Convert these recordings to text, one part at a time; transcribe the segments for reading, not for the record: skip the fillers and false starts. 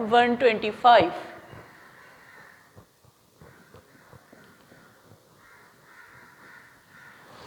125।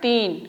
3।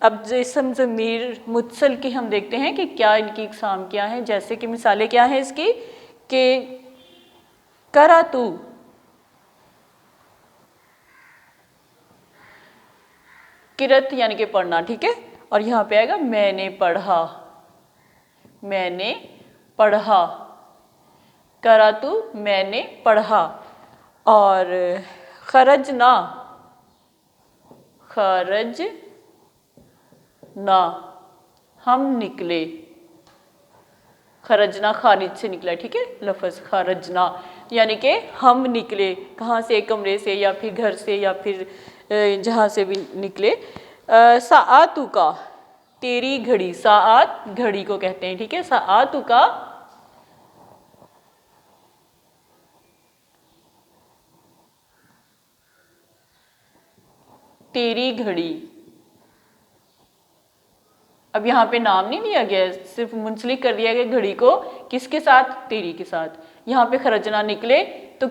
اب جو اسم ضمیر متصل کی ہم دیکھتے ہیں کہ کیا ان کی اقسام کیا ہیں، جیسے کہ مثالیں کیا ہیں اس کی کہ قرأتُ، قرأت یعنی کہ پڑھنا، ٹھیک ہے، اور یہاں پہ آئے گا میں نے پڑھا، میں نے پڑھا، قرأتُ میں نے پڑھا، اور خرجنا، خرجنا ہم نکلے، خرجنا خارج سے نکلا، ٹھیک ہے لفظ خرجنا یعنی کہ ہم نکلے، کہاں سے، کمرے سے یا پھر گھر سے یا پھر جہاں سے بھی نکلے۔ ساعتُ کا تیری گھڑی، ساعت گھڑی کو کہتے ہیں، ٹھیک ہے، ساعتُ کا تیری گھڑی۔ اب یہاں پہ نام نہیں لیا گیا، صرف منسلک کر دیا گیا گھڑی کو، کس کے ساتھ، تیری کے ساتھ۔ یہاں پہ خرجنا نکلے تو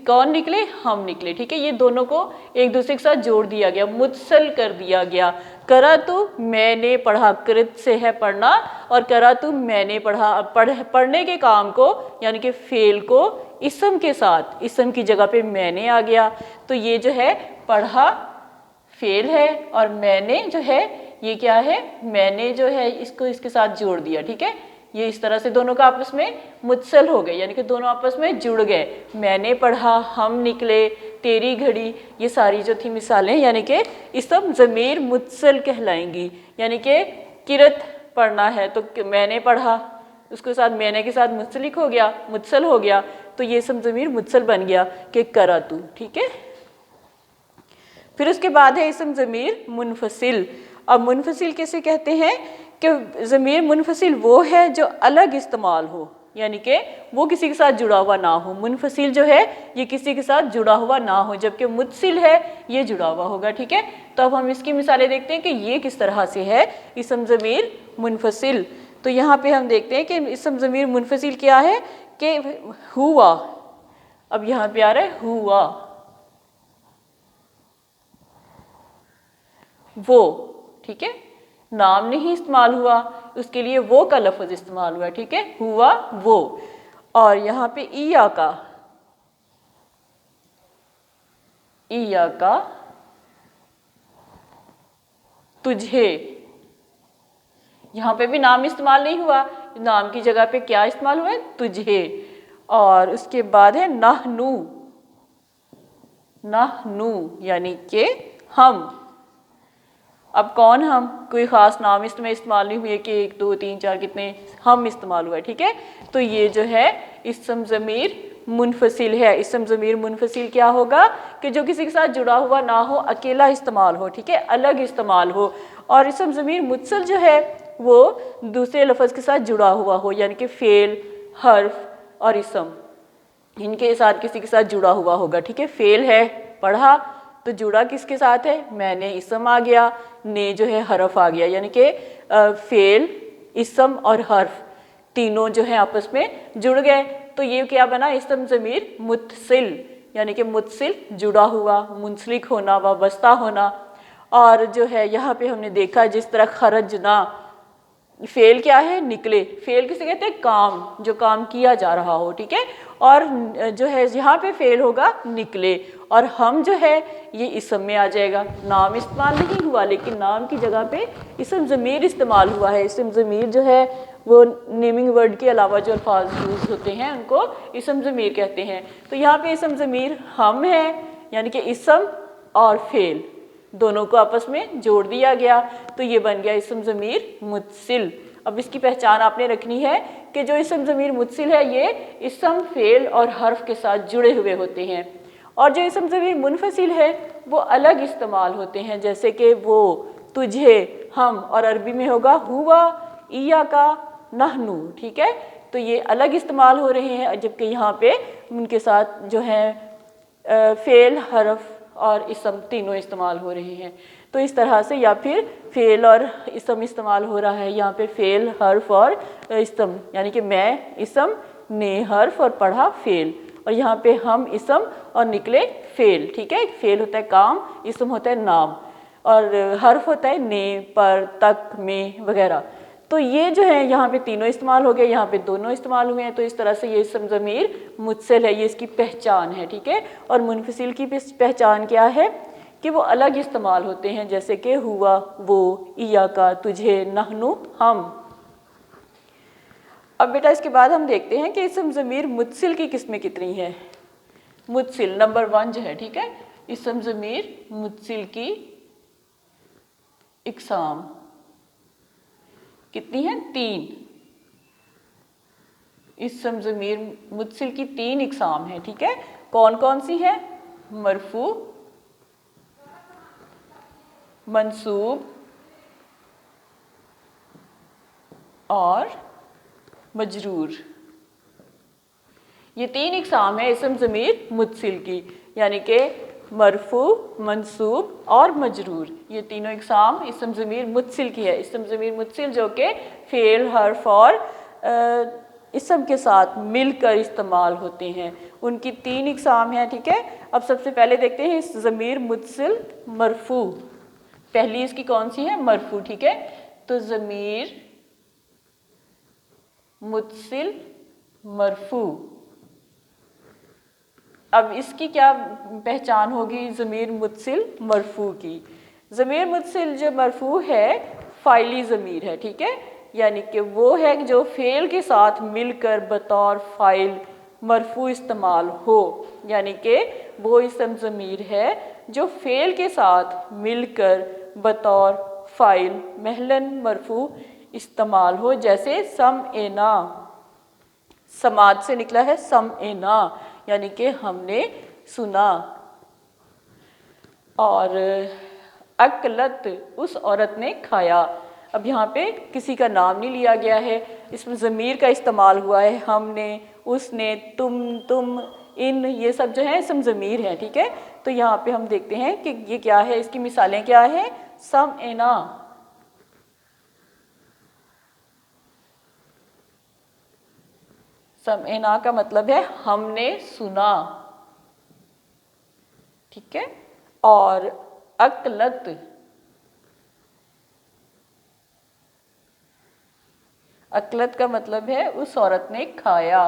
کون نکلے، ہم نکلے، ٹھیک ہے، یہ دونوں کو ایک دوسرے کے ساتھ جوڑ دیا گیا، متصل کر دیا گیا۔ قرأتُ میں نے پڑھا، قرأت سے ہے پڑھنا، اور قرأتُ میں نے پڑھا، پڑھنے کے کام کو یعنی کہ فعل کو اسم کے ساتھ، اسم کی جگہ پہ میں نے آ گیا، تو یہ جو ہے پڑھا فعل ہے، اور میں نے جو ہے یہ کیا ہے، میں نے جو ہے اس کو اس کے ساتھ جوڑ دیا، ٹھیک ہے، یہ اس طرح سے دونوں کا آپس میں متصل ہو گئے، یعنی کہ دونوں آپس میں جڑ گئے، میں نے پڑھا، ہم نکلے، تیری گھڑی، یہ ساری جو تھی مثالیں یعنی کہ اسم ضمیر متصل کہلائیں گی، یعنی کہ قرأت پڑھنا ہے تو میں نے پڑھا، اس کے ساتھ میں نے کے ساتھ منسلک ہو گیا، متصل ہو گیا، تو یہ اسم ضمیر متصل بن گیا کہ قرأتُ، ٹھیک ہے۔ پھر اس کے بعد ہے اسم ضمیر منفصل۔ اب منفصل کیسے کہتے ہیں کہ ضمیر منفصل وہ ہے جو الگ استعمال ہو، یعنی کہ وہ کسی کے ساتھ جڑا ہوا نہ ہو، منفصل جو ہے یہ کسی کے ساتھ جڑا ہوا نہ ہو، جبکہ متصل ہے یہ جڑا ہوا ہوگا، ٹھیک ہے۔ تو اب ہم اس کی مثالیں دیکھتے ہیں کہ یہ کس طرح سے ہے اسم ضمیر منفصل۔ تو یہاں پہ ہم دیکھتے ہیں کہ اسم ضمیر منفصل کیا ہے کہ ہوا، اب یہاں پہ آ رہا ہے ہوا، وہ، ٹھیک ہے، نام نہیں استعمال ہوا، اس کے لیے وہ کا لفظ استعمال ہوا، ٹھیک ہے، ہوا وہ، اور یہاں پہ ایاکا، ایاکا تجھے، یہاں پہ بھی نام استعمال نہیں ہوا، نام کی جگہ پہ کیا استعمال ہوا ہے، تجھے، اور اس کے بعد ہے نحنو، نحنو یعنی کہ ہم، اب کون ہم، کوئی خاص نام اس میں استعمال نہیں ہوئے کہ 1 2 3 4 کتنے، ہم استعمال ہوا ہے، ٹھیک ہے، تو یہ جو ہے اسم ضمیر منفصل ہے۔ اسم ضمیر منفصل کیا ہوگا کہ جو کسی کے ساتھ جڑا ہوا نہ ہو، اکیلا استعمال ہو، ٹھیک ہے، الگ استعمال ہو، اور اسم ضمیر متصل جو ہے وہ دوسرے لفظ کے ساتھ جڑا ہوا ہو، یعنی کہ فعل، حرف اور اسم، ان کے ساتھ کسی کے ساتھ جڑا ہوا ہوگا، ٹھیک ہے، فعل ہے پڑھا تو جڑا کس کے ساتھ ہے، میں نے، اسم آ گیا، نے جو ہے حرف آ گیا، یعنی کہ فعل، اسم اور حرف تینوں جو ہے آپس میں جڑ گئے، تو یہ کیا بنا، اسم ضمیر متصل، یعنی کہ متصل جڑا ہوا، منسلک ہونا، وابستہ ہونا۔ اور جو ہے یہاں پہ ہم نے دیکھا جس طرح خرجنا، فعل کیا ہے، نکلے، فعل کسے کہتے ہیں، کام، جو کام کیا جا رہا ہو، ٹھیک ہے، اور جو ہے یہاں پہ فعل ہوگا نکلے، اور ہم جو ہے یہ اسم میں آ جائے گا، نام استعمال نہیں ہوا لیکن نام کی جگہ پہ اسم ضمیر استعمال ہوا ہے۔ اسم ضمیر جو ہے وہ نیمنگ ورڈ کے علاوہ جو الفاظ یوز ہوتے ہیں ان کو اسم ضمیر کہتے ہیں، تو یہاں پہ اسم ضمیر ہم ہے، یعنی کہ اسم اور فعل دونوں کو آپس میں جوڑ دیا گیا، تو یہ بن گیا اسم ضمیر متصل۔ اب اس کی پہچان آپ نے رکھنی ہے کہ جو اسم ضمیر متصل ہے یہ اسم، فعل اور حرف کے ساتھ جڑے ہوئے ہوتے ہیں، اور جو اسم ضمیر منفصل ہے وہ الگ استعمال ہوتے ہیں، جیسے کہ وہ، تجھے، ہم، اور عربی میں ہوگا ہوا، ایاکا، نحنو، ٹھیک ہے، تو یہ الگ استعمال ہو رہے ہیں، جبکہ یہاں پہ ان کے ساتھ جو ہے فعل، حرف اور اسم تینوں استعمال ہو رہے ہیں، تو اس طرح سے یا پھر فعل اور اسم استعمال ہو رہا ہے، یہاں پہ فعل، حرف اور اسم، یعنی کہ میں اسم، نے حرف اور پڑھا فعل، اور یہاں پہ ہم اسم اور نکلے فعل، ٹھیک ہے، فعل ہوتا ہے کام، اسم ہوتا ہے نام، اور حرف ہوتا ہے نے، پر، تک، میں وغیرہ. تو یہ جو ہے یہاں پہ تینوں استعمال ہو گئے، یہاں پہ دونوں استعمال ہوئے ہیں. تو اس طرح سے یہ اسم ضمیر متصل ہے، یہ اس کی پہچان ہے. ٹھیک ہے. اور منفصل کی پہچان کیا ہے کہ وہ الگ استعمال ہوتے ہیں، جیسے کہ ہوا، وہ، ایاکا، تجھے، نحنو، ہم. اب بیٹا اس کے بعد ہم دیکھتے ہیں کہ اسم ضمیر متصل کی قسمیں کتنی ہیں. متصل نمبر 1 جو ہے. ٹھیک ہے. اسم ضمیر متصل کی اقسام کتنی ہیں؟ 3. اسم ضمیر متصل کی 3 اقسام ہیں. ٹھیک ہے. کون کون سی ہیں؟ مرفوع، منصوب اور مجرور. یہ 3 اقسام ہیں اسم ضمیر متصل کی، یعنی کہ مرفوع، منصوب اور مجرور. یہ تینوں اقسام اسم ضمیر متصل کی ہے. اسم ضمیر متصل جو کہ فعل، حرف اور اسم کے ساتھ مل کر استعمال ہوتے ہیں، ان کی 3 اقسام ہیں. ٹھیک ہے. اب سب سے پہلے دیکھتے ہیں اس ضمیر متصل مرفوع. پہلی اس کی کون سی ہے؟ مرفوع. ٹھیک ہے. تو ضمیر متصل مرفوع، اب اس کی کیا پہچان ہوگی ضمیر متصل مرفوع کی؟ ضمیر متصل جو مرفوع ہے فاعلی ضمیر ہے. ٹھیک ہے. یعنی کہ وہ ہے جو فعل کے ساتھ مل کر بطور فاعل مرفوع استعمال ہو، یعنی کہ وہ اسم ضمیر ہے جو فعل کے ساتھ مل کر بطور فاعل محلاً مرفوع استعمال ہو. جیسے سمعنا، سماعت سے نکلا ہے سمعنا، یعنی کہ ہم نے سنا. اور اکلت، اس عورت نے کھایا. اب یہاں پہ کسی کا نام نہیں لیا گیا ہے، اس میں ضمیر کا استعمال ہوا ہے. ہم نے، اس نے، تم، ان، یہ سب جو ہیں اسم ضمیر ہیں. ٹھیک ہے. تو یہاں پہ ہم دیکھتے ہیں کہ یہ کیا ہے، اس کی مثالیں کیا ہیں؟ سمعنا، سمعنا کا مطلب ہے ہم نے سنا. ٹھیک ہے. اور اکلت، اکلت کا مطلب ہے اس عورت نے کھایا.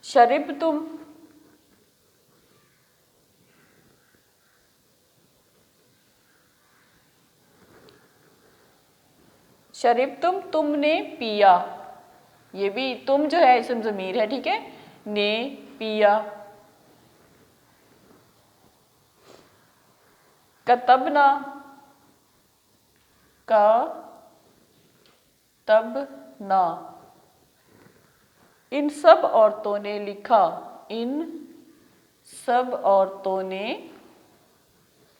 شربتم، شربتم، تم نے پیا. یہ بھی تم جو ہے اسم ضمیر ہے. ٹھیک ہے. نے، پیا. کتبنا، کا، تب، نا، ان سب عورتوں نے لکھا. ان سب عورتوں نے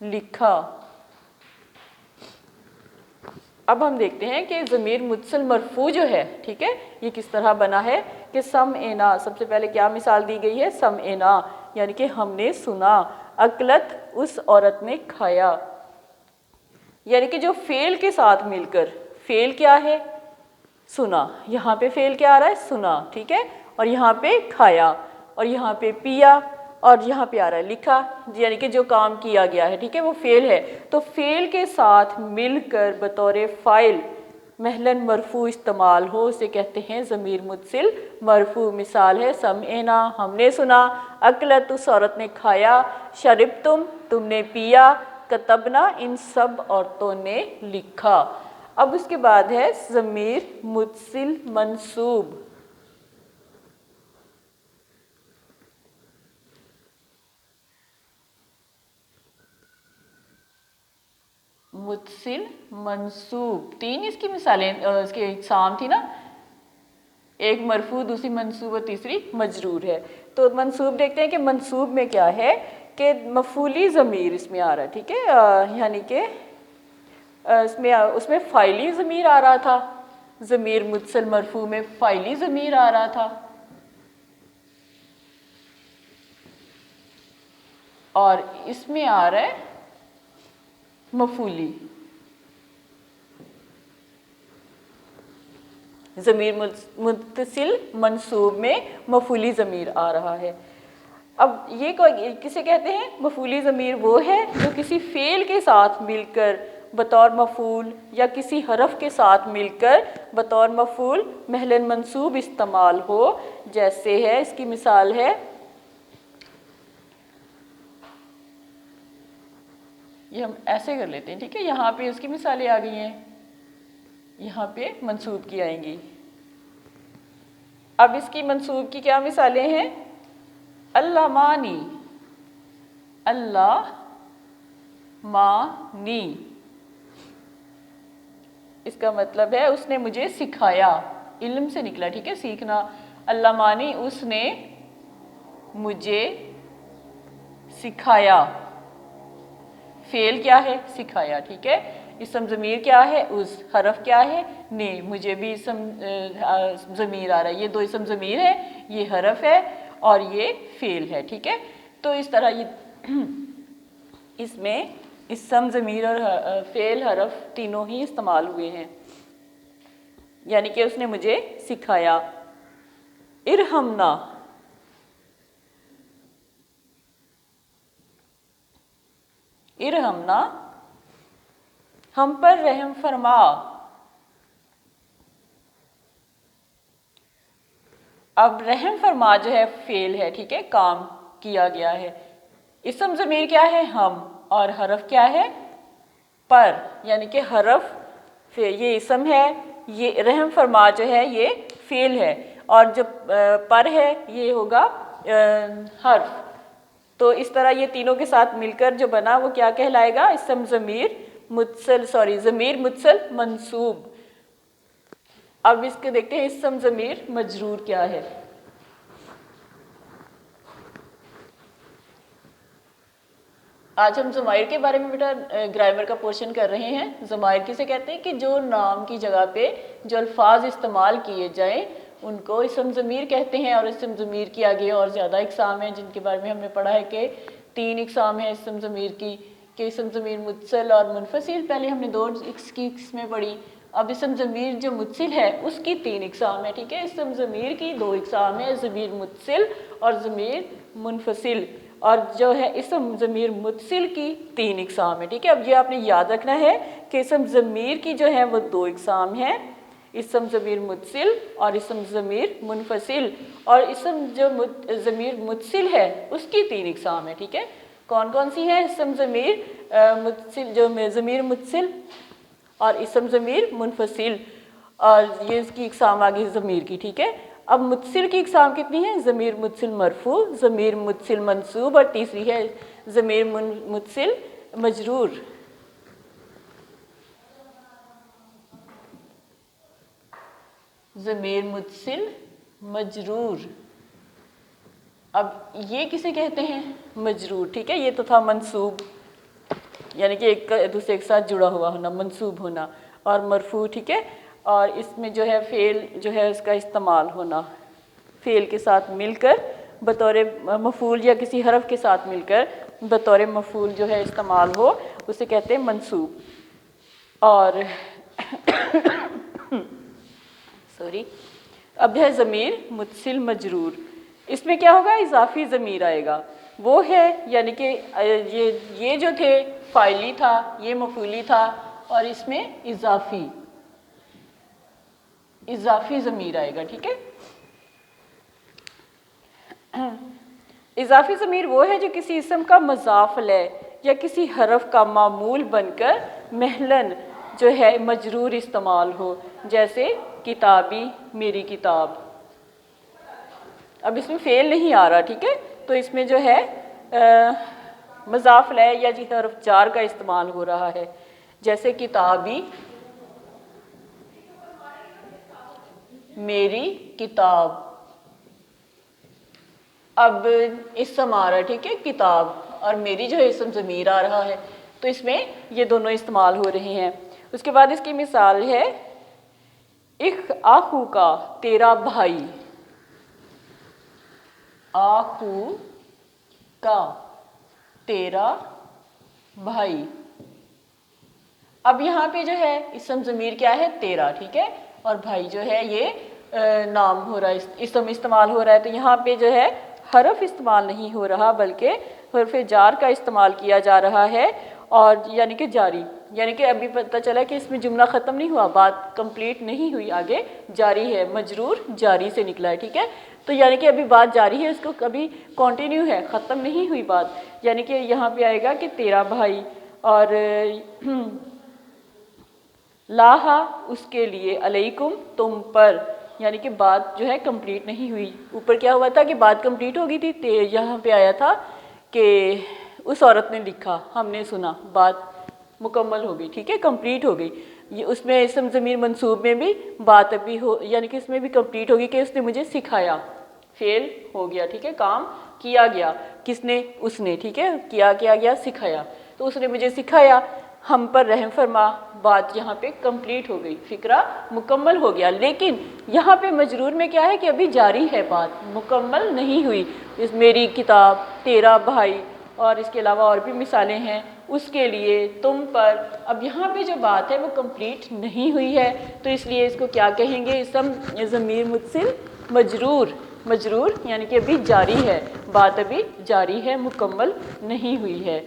لکھا. اب ہم دیکھتے ہیں کہ ضمیر متصل مرفوع جو ہے، ٹھیک ہے، یہ کس طرح بنا ہے کہ سمعنا، سب سے پہلے کیا مثال دی گئی ہے؟ سمعنا، یعنی کہ ہم نے سنا. اکلت، اس عورت نے کھایا. یعنی کہ جو فعل کے ساتھ مل کر، فعل کیا ہے؟ سنا. یہاں پہ فعل کیا آ رہا ہے؟ سنا. ٹھیک ہے. اور یہاں پہ کھایا، اور یہاں پہ پیا، اور یہاں پہ آ رہا ہے لکھا، یعنی کہ جو کام کیا گیا ہے. ٹھیک ہے. وہ فعل ہے. تو فعل کے ساتھ مل کر بطور فاعل محلاً مرفوع استعمال ہو، اسے کہتے ہیں ضمیر متصل مرفوع. مثال ہے سمعنا، ہم نے سنا. اکلت، اس عورت نے کھایا. شربتم، تم نے پیا. کتبنا، ان سب عورتوں نے لکھا. اب اس کے بعد ہے ضمیر متصل منصوب. متصل منصوب 3 اس کی مثالیں، اس کے اقسام تھی نا، ایک مرفوع، دوسری منصوب اور تیسری مجرور ہے. تو منصوب دیکھتے ہیں کہ منصوب میں کیا ہے کہ مفعولی ضمیر اس میں آ رہا ہے. ٹھیک ہے. یعنی کہ اس میں فاعلی ضمیر آ رہا تھا. ضمیر متصل مرفوع میں فاعلی ضمیر آ رہا تھا، اور اس میں آ رہا ہے مفعولی. ضمیر متصل منصوب میں مفعولی ضمیر آ رہا ہے۔ اب یہ کسے کہتے ہیں؟ مفعولی ضمیر وہ ہے جو کسی فعل کے ساتھ مل کر بطور مفعول یا کسی حرف کے ساتھ مل کر بطور مفعول محلاً منصوب استعمال ہو، جیسے ہے، اس کی مثال ہے، یہ ہم ایسے کر لیتے ہیں، ٹھیک ہے، یہاں پہ اس کی مثالیں آ گئی ہیں، یہاں پہ منصوب کی آئیں گی۔ اب اس کی منصوب کی کیا مثالیں ہیں؟ اللہ مانی، اللہ مانی، اس کا مطلب ہے اس نے مجھے سکھایا، علم سے نکلا، ٹھیک ہے، سیکھنا۔ اللہ مانی، اس نے مجھے سکھایا، فعل کیا ہے؟ سکھایا، ٹھیک ہے۔ اسم ضمیر کیا ہے؟ اس، حرف کیا ہے؟ نے، مجھے بھی اسم ضمیر آ رہا ہے، یہ دو اسم ضمیر ہے، یہ حرف ہے اور یہ فعل ہے، ٹھیک ہے۔ تو اس طرح یہ اس میں اسم ضمیر اور فعل حرف تینوں ہی استعمال ہوئے ہیں، یعنی کہ اس نے مجھے سکھایا۔ ارحمنا، ارحمنا، ہم پر رحم فرما۔ اب رحم فرما جو ہے فعل ہے، ٹھیک ہے، کام کیا گیا ہے۔ اسم ضمیر کیا ہے؟ ہم، اور حرف کیا ہے؟ پر، یعنی کہ حرف، یہ اسم ہے، یہ رحم فرما جو ہے یہ فعل ہے، اور جو پر ہے یہ ہوگا حرف۔ تو اس طرح یہ تینوں کے ساتھ مل کر جو بنا وہ کیا کہلائے گا؟ اسم ضمیر متصل، ضمیر متصل منصوب۔ اب اس کے دیکھتے ہیں اسم ضمیر مجرور کیا ہے۔ آج ہم ضمائر کے بارے میں بیٹا گرامر کا پورشن کر رہے ہیں۔ ضمائر کسے کہتے ہیں؟ کہ جو نام کی جگہ پہ جو الفاظ استعمال کیے جائیں ان کو اسم ضمیر کہتے ہیں، اور اسم ضمیر کی آگے اور زیادہ اقسام ہیں جن کے بارے میں ہم نے پڑھا ہے کہ 3 اقسام ہیں اسم ضمیر کی، کہ اسم ضمیر متصل اور منفصل، پہلے ہم نے 2 کی قسمیں پڑھی۔ اب اسم ضمیر جو متصل ہے اس کی 3 اقسام ہیں، ٹھیک ہے۔ اسم ضمیر کی 2 اقسام ہیں، ضمیر متصل اور ضمیر منفصل، اور جو ہے اسم ضمیر متصل کی 3 اقسام ہیں، ٹھیک ہے۔ اب یہ آپ نے یاد رکھنا ہے کہ اسم ضمیر کی جو ہے وہ 2 اقسام ہیں، اسم ضمیر متصل اور اسم ضمیر منفصل، اور اسم جو ضمیر متصل ہے اس کی 3 اقسام ہیں، ٹھیک ہے۔ کون کون سی ہیں؟ اسم ضمیر متصل، جو ضمیر متصل اور اسم ضمیر منفصل، اور یہ اس کی اقسام آگئی ضمیر کی، ٹھیک ہے۔ اب متصل کی اقسام کتنی ہیں؟ ضمیر متصل مرفوع، ضمیر متصل منصوب، اور تیسری ہے ضمیر متصل مجرور۔ ضمیر متصل مجرور، اب یہ کسے کہتے ہیں؟ مجرور، ٹھیک ہے۔ یہ تو تھا منصوب، یعنی کہ ایک دوسرے کے ساتھ جڑا ہوا ہونا، منصوب ہونا، اور مرفوع، ٹھیک ہے۔ اور اس میں جو ہے فعل جو ہے اس کا استعمال ہونا، فعل کے ساتھ مل کر بطور مفعول یا کسی حرف کے ساتھ مل کر بطور مفعول جو ہے استعمال ہو، اسے کہتے ہیں منصوب۔ اور اب ہے ضمیر متصل مجرور، اس میں کیا ہوگا؟ اضافی ضمیر آئے گا، وہ ہے یعنی کہ یہ جو تھے فاعلی تھا، یہ مفعولی تھا، اور اس میں اضافی ضمیر آئے گا، ٹھیک ہے۔ اضافی ضمیر وہ ہے جو کسی اسم کا مضاف الیہ یا کسی حرف کا معمول بن کر محلاً جو ہے مجرور استعمال ہو، جیسے کتابی، میری کتاب۔ اب اس میں فعل نہیں آ رہا، ٹھیک ہے، تو اس میں جو ہے مضاف الیہ یا جس حرف جار کا استعمال ہو رہا ہے، جیسے کتابی، میری کتاب۔ اب اسم آ رہا ہے، ٹھیک ہے، کتاب، اور میری جو ہے اسم ضمیر آ رہا ہے، تو اس میں یہ دونوں استعمال ہو رہے ہیں۔ اس کے بعد اس کی مثال ہے آخو کا، تیرا بھائی، آخو کا، تیرا بھائی۔ اب یہاں پہ جو ہے اسم ضمیر کیا ہے؟ تیرا، ٹھیک ہے، اور بھائی جو ہے یہ نام ہو رہا ہے، اسم استعمال ہو رہا ہے، تو یہاں پہ جو ہے حرف استعمال نہیں ہو رہا بلکہ حرف جار کا استعمال کیا جا رہا ہے، اور یعنی کہ جاری، یعنی کہ ابھی پتہ چلا کہ اس میں جملہ ختم نہیں ہوا، بات کمپلیٹ نہیں ہوئی، آگے جاری ہے، مجرور جاری سے نکلا ہے، ٹھیک ہے، تو یعنی کہ ابھی بات جاری ہے، اس کو کبھی کنٹینیو ہے، ختم نہیں ہوئی بات، یعنی کہ یہاں پہ آئے گا کہ تیرا بھائی، اور لاہا اس کے لیے، علیکم تم پر، یعنی کہ بات جو ہے کمپلیٹ نہیں ہوئی، اوپر کیا ہوا تھا کہ بات کمپلیٹ ہو گئی تھی، یہاں پہ آیا تھا کہ اس عورت نے لکھا، ہم نے سنا، بات مکمل ہو گئی، ٹھیک ہے، کمپلیٹ ہو گئی، یہ اس میں اسم ضمیر منصوب میں بھی بات ابھی ہو، یعنی کہ اس میں بھی کمپلیٹ ہوگی کہ اس نے مجھے سکھایا، فعل ہو گیا، ٹھیک ہے، کام کیا گیا، کس نے؟ اس نے، ٹھیک ہے، کیا گیا، سکھایا، تو اس نے مجھے سکھایا، ہم پر رحم فرما، بات یہاں پہ کمپلیٹ ہو گئی، فقرہ مکمل ہو گیا، لیکن یہاں پہ مجرور میں کیا ہے کہ ابھی جاری ہے، بات مکمل نہیں ہوئی، اس میری کتاب، تیرا بھائی، اور اس کے علاوہ اور بھی مثالیں ہیں، اس کے لیے، تم پر، اب یہاں پہ جو بات ہے وہ کمپلیٹ نہیں ہوئی ہے، تو اس لیے اس کو کیا کہیں گے؟ اسم ضمیر متصل مجرور، مجرور یعنی کہ ابھی جاری ہے، بات ابھی جاری ہے، مکمل نہیں ہوئی ہے۔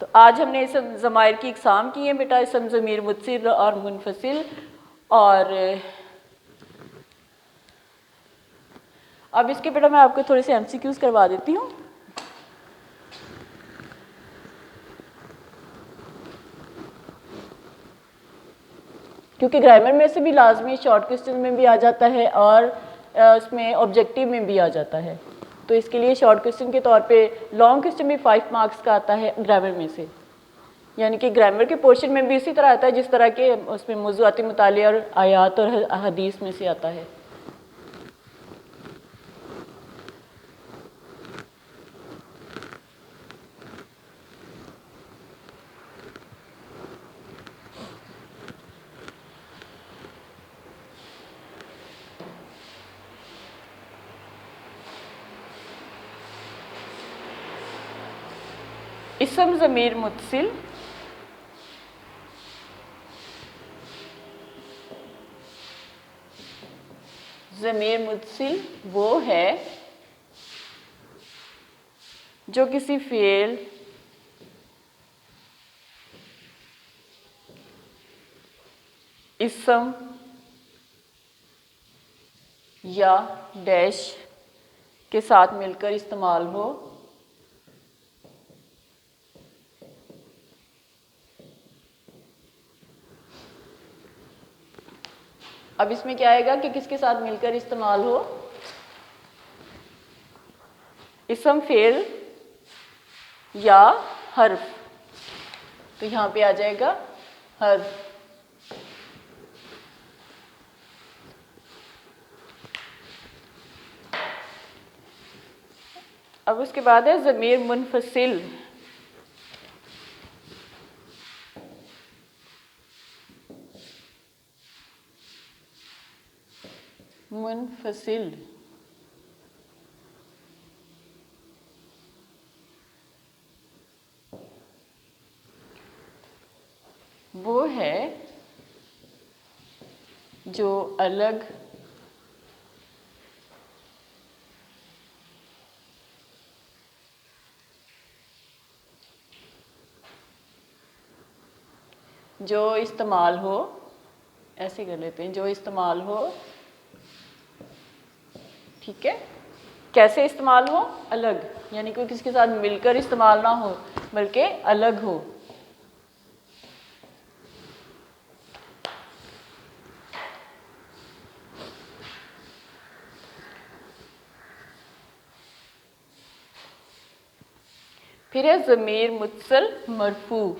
تو آج ہم نے اسم ضمائر کی اقسام کی ہیں بیٹا، اسم ضمیر متصل اور منفصل، اور اب اس کے بیٹا میں آپ کو تھوڑے سے ایم سی کیوز کروا دیتی ہوں۔ کیونکہ گرامر میں سے بھی لازمی شارٹ کوسچن میں بھی آ جاتا ہے، اور اس میں آبجیکٹیو میں بھی آ جاتا ہے، تو اس کے لیے شارٹ کوسچن کے طور پہ لانگ کوسچن بھی 5 مارکس کا آتا ہے گرامر میں سے، یعنی کہ گرامر کے پورشن میں بھی اسی طرح آتا ہے جس طرح کہ اس میں موضوعاتی مطالعے اور آیات اور حدیث میں سے آتا ہے۔ اسم ضمیر متصل ضمیر متصل وہ ہے جو کسی فعل، اسم یا ڈیش کے ساتھ مل کر استعمال ہو، اب اس میں کیا آئے گا کہ کس کے ساتھ مل کر استعمال ہو؟ اسم، فعل یا حرف، تو یہاں پہ آ جائے گا حرف۔ اب اس کے بعد ہے ضمیر منفصل، منفصل وہ ہے جو الگ جو استعمال ہو، ایسے کر لیتے ہیں، جو استعمال ہو، ٹھیک ہے، کیسے استعمال ہو؟ الگ، یعنی کوئی کسی کے ساتھ مل کر استعمال نہ ہو بلکہ الگ ہو۔ پھر ہے ضمیر متصل مرفوع،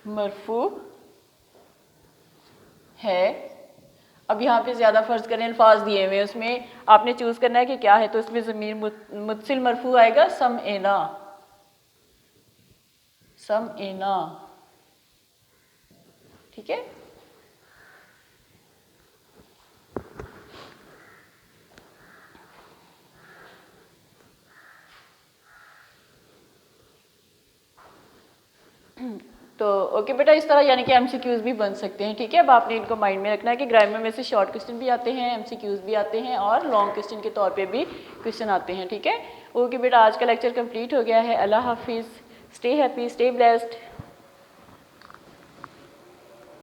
مرفوع ہے، اب یہاں پہ زیادہ فرض کریں الفاظ دیے ہوئے، اس میں آپ نے چوز کرنا ہے کہ کیا ہے، تو اس میں ضمیر متصل مرفوع آئے گا سمعنا، سمعنا، ٹھیک ہے۔ تو اوکے بیٹا، اس طرح یعنی کہ ایم سی کیوز بھی بن سکتے ہیں. ٹھیک ہے، اب آپ نے ان کو مائنڈ میں رکھنا ہے کہ گرامر میں سے شارٹ کوسچن بھی آتے ہیں، ایم سی کیوز بھی آتے ہیں، اور لانگ کوسچن کے طور پہ بھی کوسچن آتے ہیں. ٹھیک ہے اوکے بیٹا، آج کا لیکچر کمپلیٹ ہو گیا ہے. اللہ حافظ. Stay happy, stay blessed.